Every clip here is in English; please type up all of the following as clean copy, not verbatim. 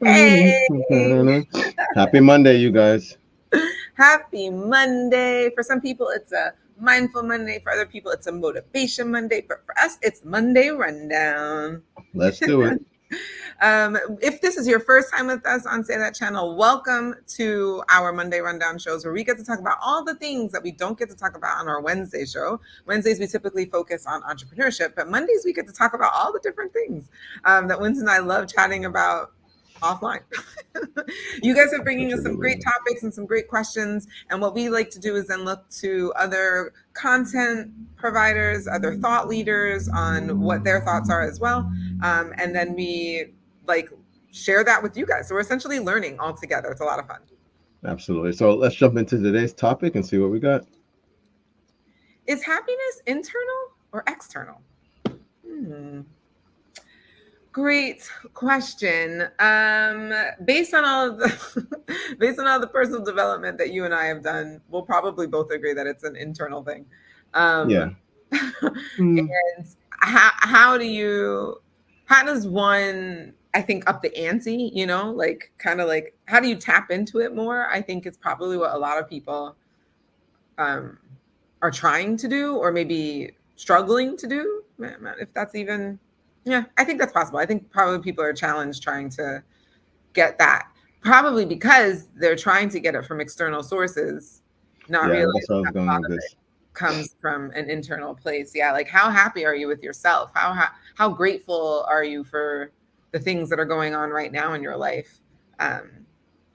Hey, Happy Monday, you guys. happy Monday. For some people, it's a mindful Monday. For other people, it's a motivation Monday. But for us, it's Monday Rundown. Let's do it. If this is your first time with us on Say That channel, welcome to our Monday Rundown shows where we get to talk about all the things that we don't get to talk about on our Wednesday show. Wednesdays, we typically focus on entrepreneurship, but Mondays, we get to talk about all the different things that Winston and I love chatting about offline. You guys are bringing us some great Absolutely. topics and some great questions. And what we like to do is then look to other content providers, other thought leaders on what their thoughts are as well. And then we like share that with you guys. So we're essentially learning all together. It's a lot of fun. Absolutely. So let's jump into today's topic and see what we got. Is happiness internal or external? Hmm. Great question. Based on all of the based on all the personal development that you and I have done, we'll probably both agree that it's an internal thing. Um, Yeah. Mm. and how do you how does one I think up the ante, like kind of like how do you tap into it more? I think it's probably what a lot of people um are trying to do or maybe struggling to do. If that's even yeah, I think that's possible. I think probably people are challenged trying to get that. Probably because they're trying to get it from external sources, not Yeah, that's where realizing I was that a going lot with of it this. comes from an internal place. Yeah, like how happy are you with yourself? How grateful are you for the things that are going on right now in your life? Um,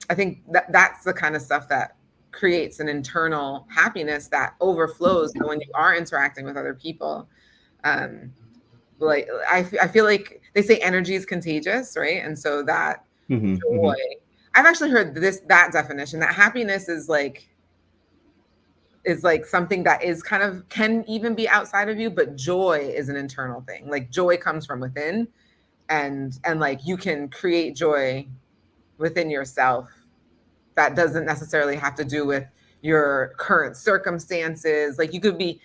I think that's the kind of stuff that creates an internal happiness that overflows. So when you are interacting with other people, um, like I feel like they say energy is contagious, right? And so that Hmm. joy. I've actually heard that definition that happiness is like something that is kind of can even be outside of you, but joy is an internal thing. Like joy comes from within, and like you can create joy within yourself that doesn't necessarily have to do with your current circumstances. Like you could be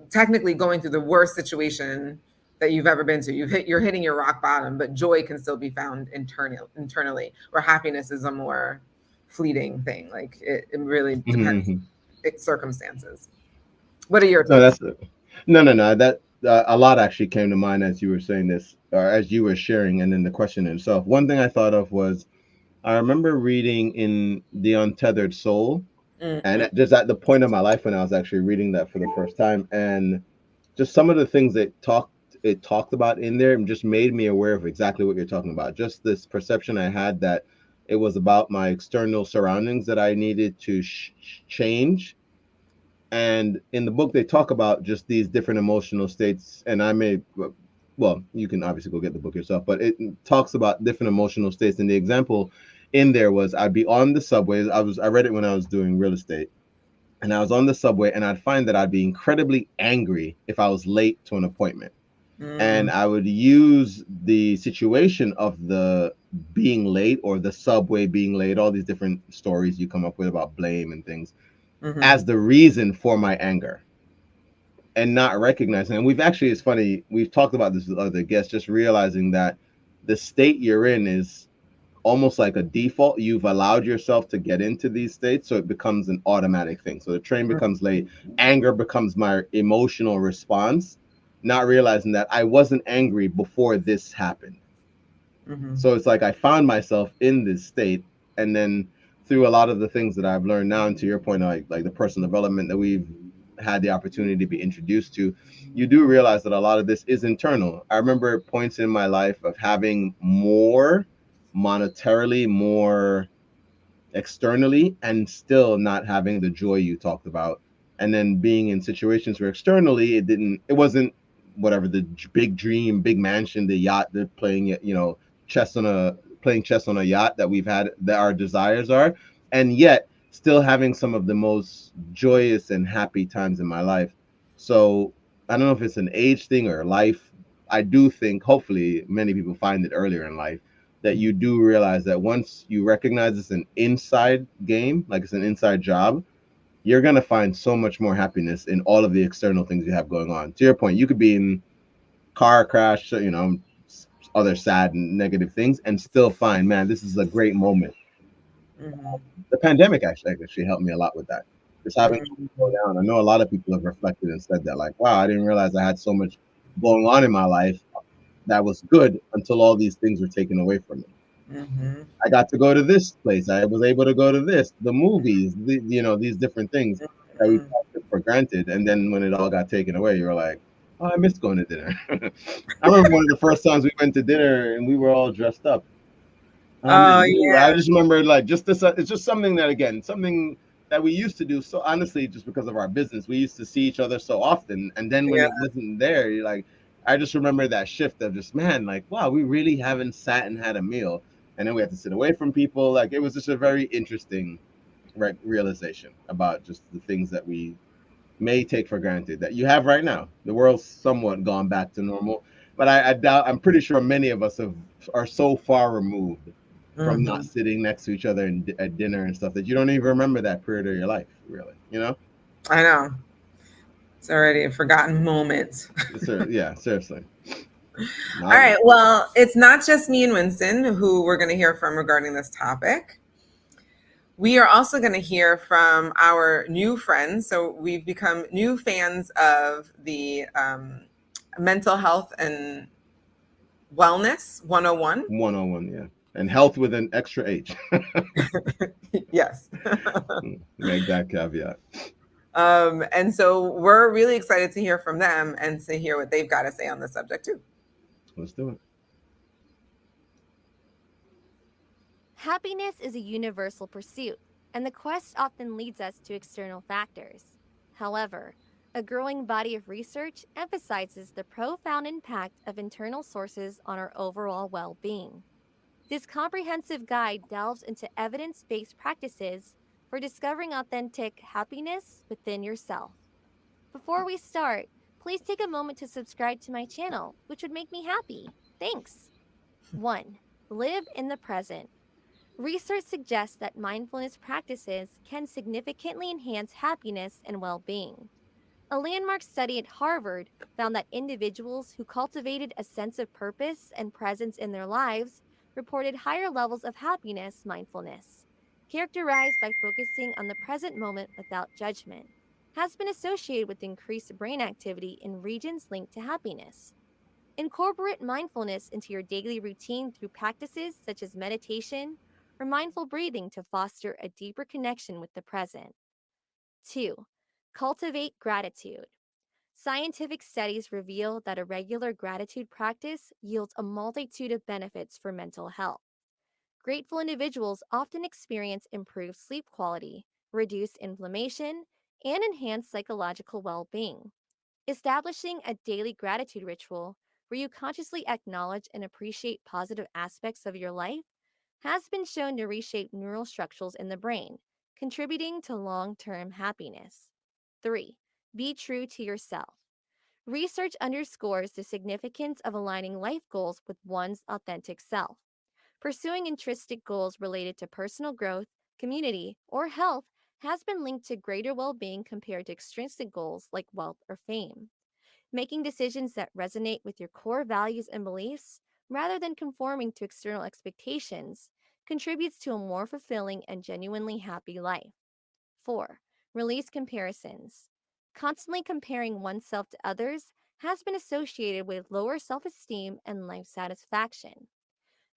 technically going through the worst situation that you've ever been to. You're hitting your rock bottom, but joy can still be found internally, where happiness is a more fleeting thing. Like it really depends Hmm. circumstances. What are your No, takes? that's no. That a lot actually came to mind as you were saying this, or as you were sharing, and then the question itself. One thing I thought of was I remember reading in The Untethered Soul, and Mm-hmm. just at the point of my life when I was actually reading that for the first time, and just some of the things that talked about in there and just made me aware of exactly what you're talking about. Just this perception I had that it was about my external surroundings that I needed to change. And in the book, they talk about just these different emotional states. And I may, well, you can obviously go get the book yourself, but it talks about different emotional states. And the example in there was I'd be on the subway. I read it when I was doing real estate, and I was on the subway, and I'd find that I'd be incredibly angry if I was late to an appointment. And Mm-hmm. I would use the situation of the being late or the subway being late, all these different stories you come up with about blame and things, Mm-hmm. as the reason for my anger, and not recognizing. And we've actually, it's funny, we've talked about this with other guests, just realizing that the state you're in is almost like a default. You've allowed yourself to get into these states, so it becomes an automatic thing. So the train becomes late, anger becomes my emotional response, not realizing that I wasn't angry before this happened. Mm-hmm. So it's like I found myself in this state, and then through a lot of the things that I've learned now, and to your point, like the personal development that we've had the opportunity to be introduced to, you do realize that a lot of this is internal. I remember points in my life of having more monetarily, more externally, and still not having the joy you talked about. And then being in situations where externally it wasn't whatever the big dream, big mansion, the yacht, they're playing, chess on a playing chess on a yacht that we've had, that our desires are, and yet still having some of the most joyous and happy times in my life. So I don't know if it's an age thing or life. I do think hopefully many people find it earlier in life, that you do realize that once you recognize it's an inside game, like it's an inside job, you're going to find so much more happiness in all of the external things you have going on. To your point, you could be in car crash, other sad and negative things, and still find, man, this is a great moment. Mhm. The pandemic actually helped me a lot with that. Just having to slow Mhm. down. I know a lot of people have reflected and said that, like, wow, I didn't realize I had so much going on in my life that was good until all these things were taken away from me. Mhm. I got to go to this place. I was able to go to this, the movies, these different things that we Mhm. took for granted. And then when it all got taken away, you were like, oh, I miss going to dinner. I remember one of the first times we went to dinner and we were all dressed up. I miss Oh doing that. I yeah, just remember like just this. It's just something that again, something that we used to do. So honestly, just because of our business, we used to see each other so often, and then when yeah. it wasn't there, you're like, I just remember that shift of just man, like wow, we really haven't sat and had a meal, and then we had to sit away from people. Like it was just a very interesting realization about just the things that we may take for granted that you have right now. The world's somewhat gone back to normal, but I doubt. I'm pretty sure many of us are so far removed from not Mhm. sitting next to each other at dinner and stuff that you don't even remember that period of your life, really. You know? I know. It's already a forgotten moment. Yeah, seriously. All Not, right. Well, it's not just me and Winston who we're going to hear from regarding this topic. We are also going to hear from our new friends. So we've become new fans of the mental health and wellness 101. 101, yeah. And health with an extra H. Yes. Make that caveat. And so we're really excited to hear from them and to hear what they've got to say on the subject too. Let's do it. Happiness is a universal pursuit, and the quest often leads us to external factors. However, a growing body of research emphasizes the profound impact of internal sources on our overall well being. This comprehensive guide delves into evidence based practices for discovering authentic happiness within yourself. Before we start, please take a moment to subscribe to my channel, which would make me happy. Thanks. 1. Live in the present. Research suggests that mindfulness practices can significantly enhance happiness and well being. A landmark study at Harvard found that individuals who cultivated a sense of purpose and presence in their lives reported higher levels of happiness mindfulness, characterized by focusing on the present moment without judgment, has been associated with increased brain activity in regions linked to happiness. Incorporate mindfulness into your daily routine through practices such as meditation or mindful breathing to foster a deeper connection with the present. 2. Cultivate gratitude. Scientific studies reveal that a regular gratitude practice yields a multitude of benefits for mental health. Grateful individuals often experience improved sleep quality, reduced inflammation, and enhanced psychological well being. Establishing a daily gratitude ritual where you consciously acknowledge and appreciate positive aspects of your life has been shown to reshape neural structures in the brain, contributing to long term happiness. 3. Be true to yourself. Research underscores the significance of aligning life goals with one's authentic self. Pursuing intrinsic goals related to personal growth, community, or health has been linked to greater well being compared to extrinsic goals like wealth or fame. Making decisions that resonate with your core values and beliefs, rather than conforming to external expectations, contributes to a more fulfilling and genuinely happy life. 4. Release comparisons. Constantly comparing oneself to others has been associated with lower self esteem and life satisfaction.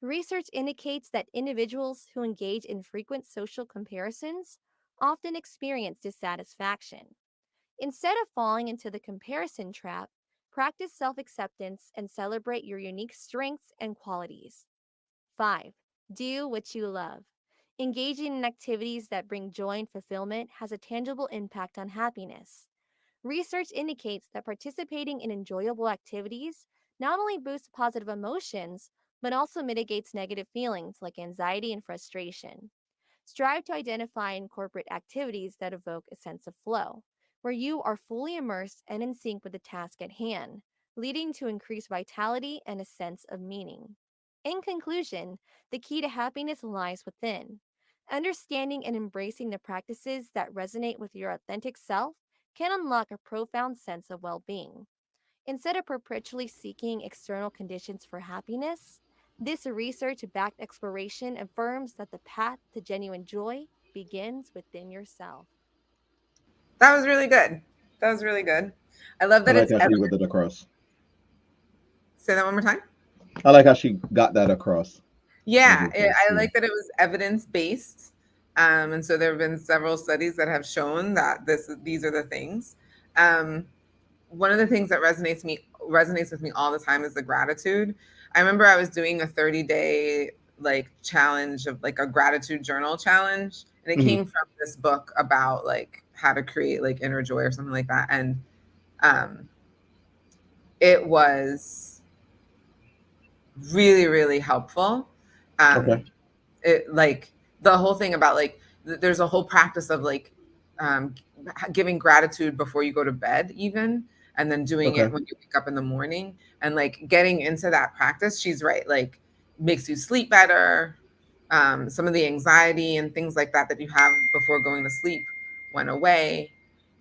Research indicates that individuals who engage in frequent social comparisons often experience dissatisfaction. Instead of falling into the comparison trap, practice self acceptance and celebrate your unique strengths and qualities. 5. Do what you love. Engaging in activities that bring joy and fulfillment has a tangible impact on happiness. Research indicates that participating in enjoyable activities not only boosts positive emotions, but also mitigates negative feelings like anxiety and frustration. Strive to identify and incorporate activities that evoke a sense of flow, where you are fully immersed and in sync with the task at hand, leading to increased vitality and a sense of meaning. In conclusion, the key to happiness lies within. Understanding and embracing the practices that resonate with your authentic self can unlock a profound sense of well being. Instead of perpetually seeking external conditions for happiness, this research backed exploration affirms that the path to genuine joy begins within yourself. That was really good. That was really good. I love I that like it's how she evidence. got that across. Say that one more time. I like how she got that across. Like Yeah, it was, I yeah. like that it was evidence based, and so there have been several studies that have shown that these are the things. Um, One of the things that resonates with me all the time is the gratitude. I remember I was doing a 30-day like challenge of like a gratitude journal challenge, and it Hmm. came from this book about like how to create like inner joy or something like that, and um, it was really really helpful. Okay. Um, it like the whole thing about like there's a whole practice of like um, giving gratitude before you go to bed even, and then doing it Okay. when you wake up in the morning, and like getting into that practice. She's right, like makes you sleep better. Some of the anxiety and things like that that you have before going to sleep went away.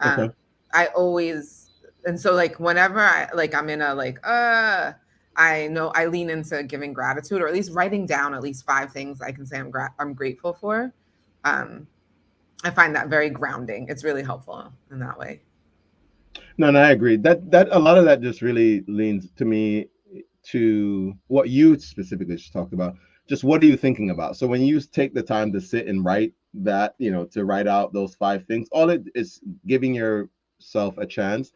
um, Okay. I always, and so like whenever I like I'm in a like I know I lean into giving gratitude, or at least writing down at least 5 things I can say I'm grateful for. Um, I find that very grounding. It's really helpful in that way. No, no, I agree. That a lot of that just really leans to me to what you specifically just talked about. Just what are you thinking about? So when you take the time to sit and write that, to write out those 5 things, all it is giving yourself a chance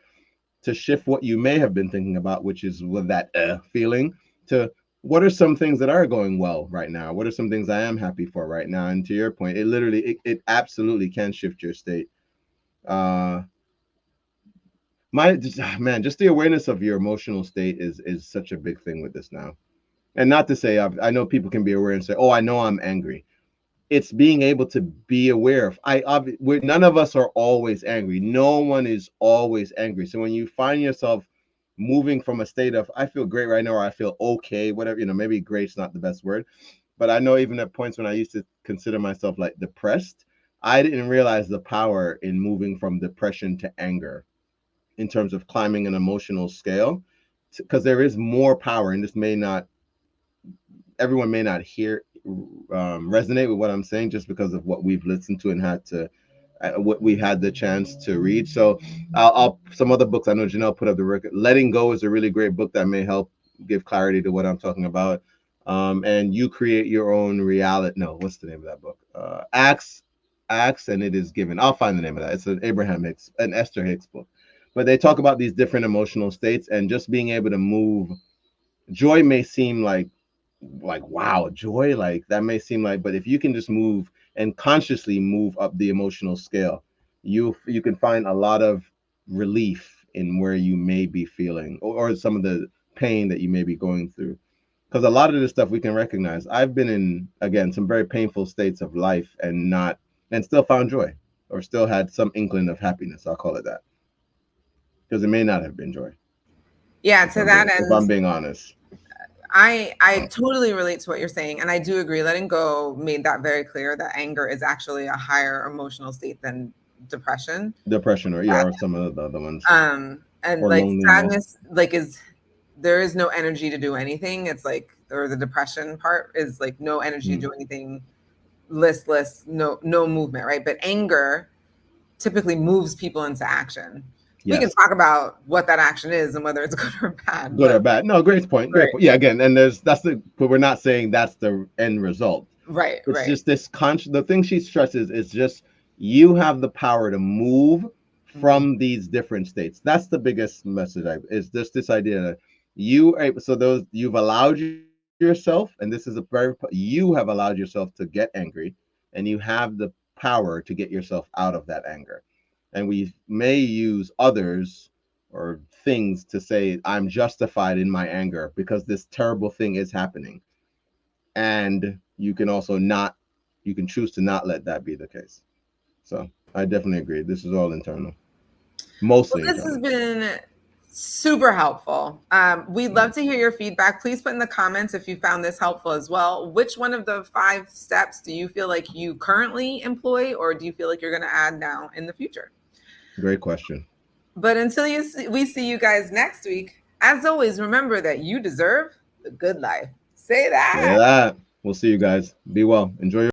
to shift what you may have been thinking about, which is with that feeling, to what are some things that are going well right now? What are some things I am happy for right now? And to your point, it absolutely can shift your state. Uh, man, just the awareness of your emotional state is such a big thing with this now. And not to say I know people can be aware and say, "Oh, I know I'm angry." It's being able to be aware of. None of us are always angry. No one is always angry. So when you find yourself moving from a state of I feel great right now or I feel okay, whatever, maybe great's not the best word, but I know even at points when I used to consider myself like depressed, I didn't realize the power in moving from depression to anger in terms of climbing an emotional scale, because there is more power, and this may not everyone may not hear resonate with what I'm saying just because of what we've listened to and had to what we had the chance to read. So I'll some other books I know Janelle put up the record. Letting Go is a really great book that may help give clarity to what I'm talking about. And You Create Your Own Reality. No, what's the name of that book? Acts and It Is Given. I'll find the name of that. It's an Esther Hicks book. But they talk about these different emotional states and just being able to move. Joy may seem like wow, joy, like that may seem like, but if you can just move and consciously move up the emotional scale, you can find a lot of relief in where you may be feeling, or some of the pain that you may be going through, because a lot of this stuff we can recognize. I've been in, again, some very painful states of life and still found joy, or still had some inkling of happiness, I'll call it that, because it may not have been joy, Yeah, to that if end, I'm being honest. I totally relate to what you're saying, and I do agree. Letting go made that very clear that anger is actually a higher emotional state than depression. Depression, or yeah, or some of the other ones, And or like loneliness. sadness, like is there is no energy to do anything. It's like, or the depression part is like no energy to Mm. do anything, listless, no movement, right? But anger typically moves people into action. We can Yes, talk about what that action is and whether it's good or bad, good or but bad. No, great point. Great right, point. Yeah, again, and but we're not saying that's the end result. right, It's right. just this the thing she stresses is just you have the power to move Mhm. from these different states. That's the biggest message. Is just this idea that you are, so those you've allowed yourself, and this is a you have allowed yourself to get angry, and you have the power to get yourself out of that anger. And we may use others or things to say I'm justified in my anger because this terrible thing is happening, and you can also not, you can choose to not let that be the case. So I definitely agree, this is all internal, Well, mostly this has internal. been super helpful. We'd Mm. love to hear your feedback. Please put in the comments if you found this helpful as well. Which one of the 5 steps do you feel like you currently employ, or do you feel like you're going to add now in the future? Great question. But until we see you guys next week, as always, remember that you deserve the good life. Say Say that. that. We'll see you guys. Be well. Enjoy your